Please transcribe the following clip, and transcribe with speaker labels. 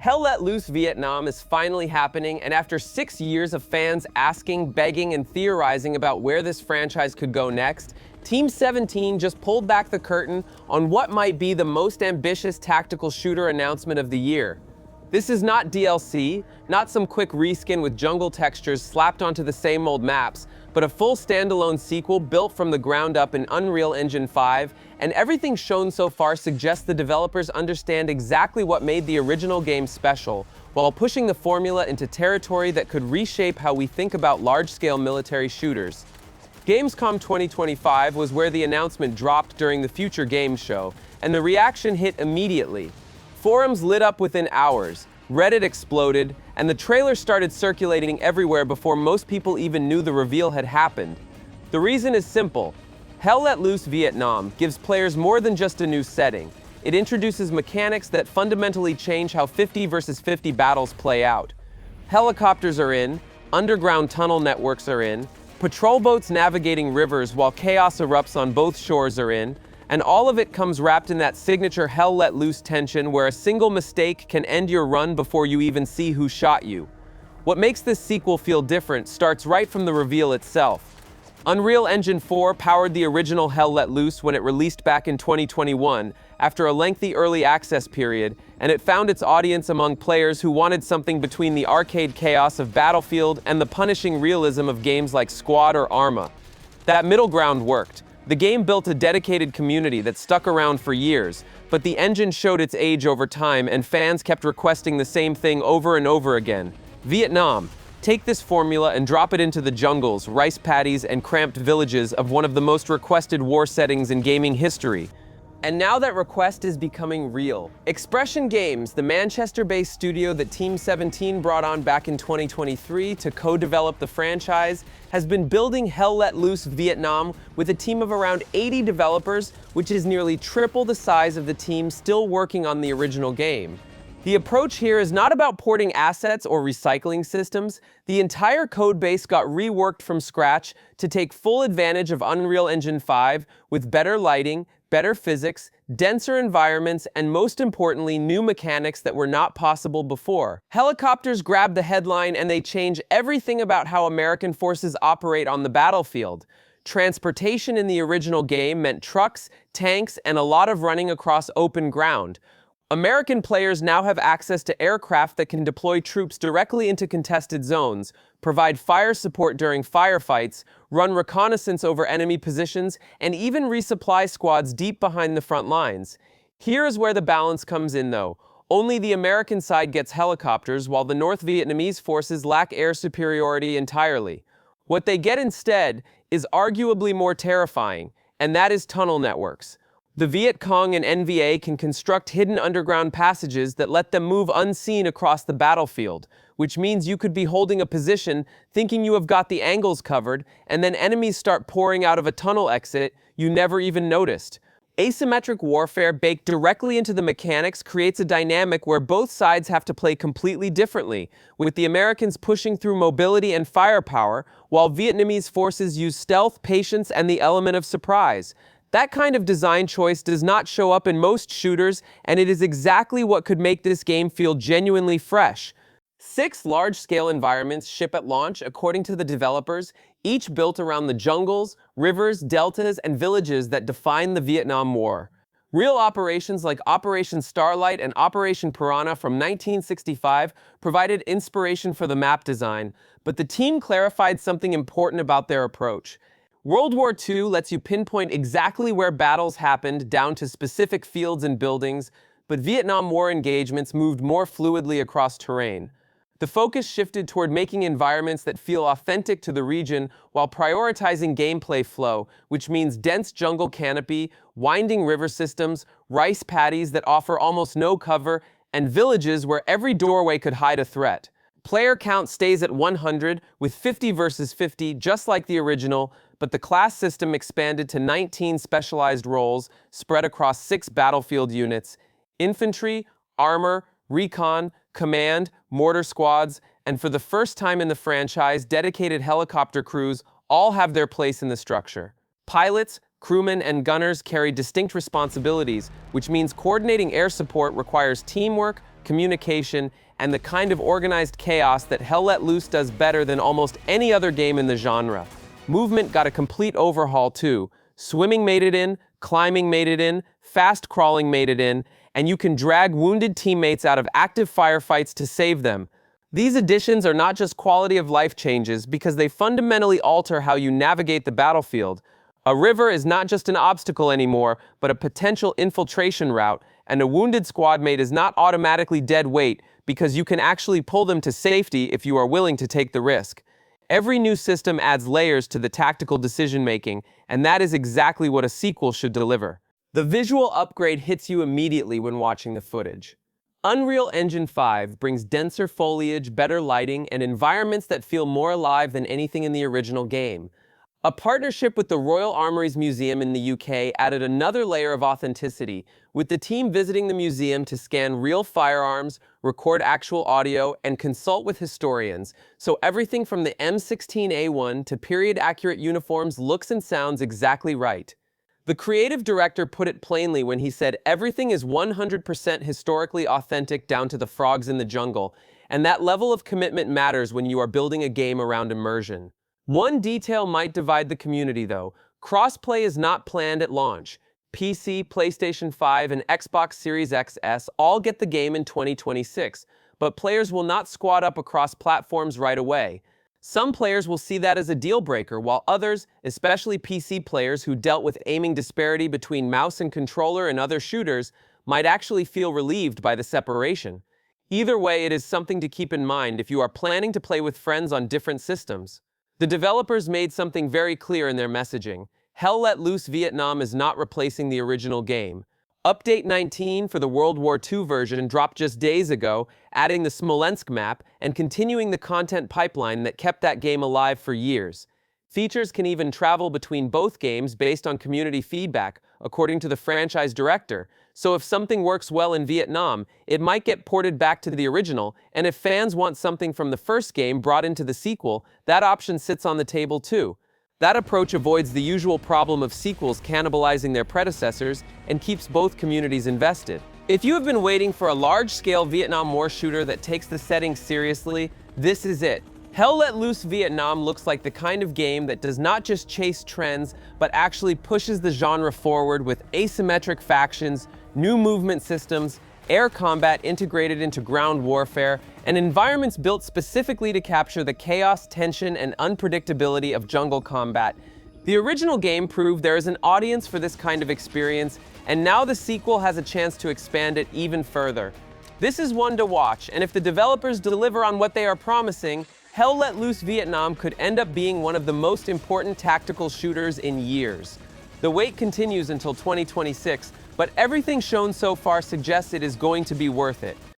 Speaker 1: Hell Let Loose Vietnam is finally happening, and after 6 years of fans asking, begging, and theorizing about where this franchise could go next, Team 17 just pulled back the curtain on what might be the most ambitious tactical shooter announcement of the year. This is not DLC, not some quick reskin with jungle textures slapped onto the same old maps, but a full standalone sequel built from the ground up in Unreal Engine 5, and everything shown so far suggests the developers understand exactly what made the original game special, while pushing the formula into territory that could reshape how we think about large-scale military shooters. Gamescom 2025 was where the announcement dropped during the Future Games show, and the reaction hit immediately. Forums lit up within hours, Reddit exploded, and the trailer started circulating everywhere before most people even knew the reveal had happened. The reason is simple. Hell Let Loose Vietnam gives players more than just a new setting. It introduces mechanics that fundamentally change how 50 versus 50 battles play out. Helicopters are in, underground tunnel networks are in, patrol boats navigating rivers while chaos erupts on both shores are in, and all of it comes wrapped in that signature Hell Let Loose tension where a single mistake can end your run before you even see who shot you. What makes this sequel feel different starts right from the reveal itself. Unreal Engine 4 powered the original Hell Let Loose when it released back in 2021, after a lengthy early access period, and it found its audience among players who wanted something between the arcade chaos of Battlefield and the punishing realism of games like Squad or Arma. That middle ground worked. The game built a dedicated community that stuck around for years, but the engine showed its age over time and fans kept requesting the same thing over and over again. Vietnam. Take this formula and drop it into the jungles, rice paddies, and cramped villages of one of the most requested war settings in gaming history. And now that request is becoming real. Expression Games, the Manchester-based studio that Team 17 brought on back in 2023 to co-develop the franchise, has been building Hell Let Loose Vietnam with a team of around 80 developers, which is nearly triple the size of the team still working on the original game. The approach here is not about porting assets or recycling systems. The entire codebase got reworked from scratch to take full advantage of Unreal Engine 5 with better lighting, better physics, denser environments, and most importantly, new mechanics that were not possible before. Helicopters grab the headline and they change everything about how American forces operate on the battlefield. Transportation in the original game meant trucks, tanks, and a lot of running across open ground. American players now have access to aircraft that can deploy troops directly into contested zones, provide fire support during firefights, run reconnaissance over enemy positions, and even resupply squads deep behind the front lines. Here is where the balance comes in though. Only the American side gets helicopters, while the North Vietnamese forces lack air superiority entirely. What they get instead is arguably more terrifying, and that is tunnel networks. The Viet Cong and NVA can construct hidden underground passages that let them move unseen across the battlefield, which means you could be holding a position thinking you have got the angles covered, and then enemies start pouring out of a tunnel exit you never even noticed. Asymmetric warfare baked directly into the mechanics creates a dynamic where both sides have to play completely differently, with the Americans pushing through mobility and firepower, while Vietnamese forces use stealth, patience, and the element of surprise. That kind of design choice does not show up in most shooters, and it is exactly what could make this game feel genuinely fresh. 6 large-scale environments ship at launch, according to the developers, each built around the jungles, rivers, deltas, and villages that define the Vietnam War. Real operations like Operation Starlight and Operation Piranha from 1965 provided inspiration for the map design, but the team clarified something important about their approach. World War II lets you pinpoint exactly where battles happened down to specific fields and buildings, but Vietnam War engagements moved more fluidly across terrain. The focus shifted toward making environments that feel authentic to the region while prioritizing gameplay flow, which means dense jungle canopy, winding river systems, rice paddies that offer almost no cover, and villages where every doorway could hide a threat. Player count stays at 100, with 50 versus 50, just like the original, but the class system expanded to 19 specialized roles spread across 6 battlefield units: infantry, armor, recon, command, mortar squads, and for the first time in the franchise, dedicated helicopter crews all have their place in the structure. Pilots, crewmen, and gunners carry distinct responsibilities, which means coordinating air support requires teamwork, communication, and the kind of organized chaos that Hell Let Loose does better than almost any other game in the genre. Movement got a complete overhaul too. Swimming made it in, climbing made it in, fast crawling made it in, and you can drag wounded teammates out of active firefights to save them. These additions are not just quality of life changes because they fundamentally alter how you navigate the battlefield. A river is not just an obstacle anymore, but a potential infiltration route, and a wounded squad mate is not automatically dead weight because you can actually pull them to safety if you are willing to take the risk. Every new system adds layers to the tactical decision-making, and that is exactly what a sequel should deliver. The visual upgrade hits you immediately when watching the footage. Unreal Engine 5 brings denser foliage, better lighting, and environments that feel more alive than anything in the original game. A partnership with the Royal Armouries Museum in the UK added another layer of authenticity, with the team visiting the museum to scan real firearms, record actual audio, and consult with historians, so everything from the M16A1 to period-accurate uniforms looks and sounds exactly right. The creative director put it plainly when he said everything is 100% historically authentic down to the frogs in the jungle, and that level of commitment matters when you are building a game around immersion. One detail might divide the community though. Crossplay is not planned at launch. PC, PlayStation 5, and Xbox Series XS all get the game in 2026, but players will not squad up across platforms right away. Some players will see that as a deal breaker, while others, especially PC players who dealt with aiming disparity between mouse and controller and other shooters, might actually feel relieved by the separation. Either way, it is something to keep in mind if you are planning to play with friends on different systems. The developers made something very clear in their messaging. Hell Let Loose Vietnam is not replacing the original game. Update 19 for the World War II version dropped just days ago, adding the Smolensk map and continuing the content pipeline that kept that game alive for years. Features can even travel between both games based on community feedback, according to the franchise director. So if something works well in Vietnam, it might get ported back to the original, and if fans want something from the first game brought into the sequel, that option sits on the table too. That approach avoids the usual problem of sequels cannibalizing their predecessors and keeps both communities invested. If you have been waiting for a large-scale Vietnam War shooter that takes the setting seriously, this is it. Hell Let Loose Vietnam looks like the kind of game that does not just chase trends, but actually pushes the genre forward with asymmetric factions, new movement systems, air combat integrated into ground warfare, and environments built specifically to capture the chaos, tension, and unpredictability of jungle combat. The original game proved there is an audience for this kind of experience, and now the sequel has a chance to expand it even further. This is one to watch, and if the developers deliver on what they are promising, Hell Let Loose Vietnam could end up being one of the most important tactical shooters in years. The wait continues until 2026, but everything shown so far suggests it is going to be worth it.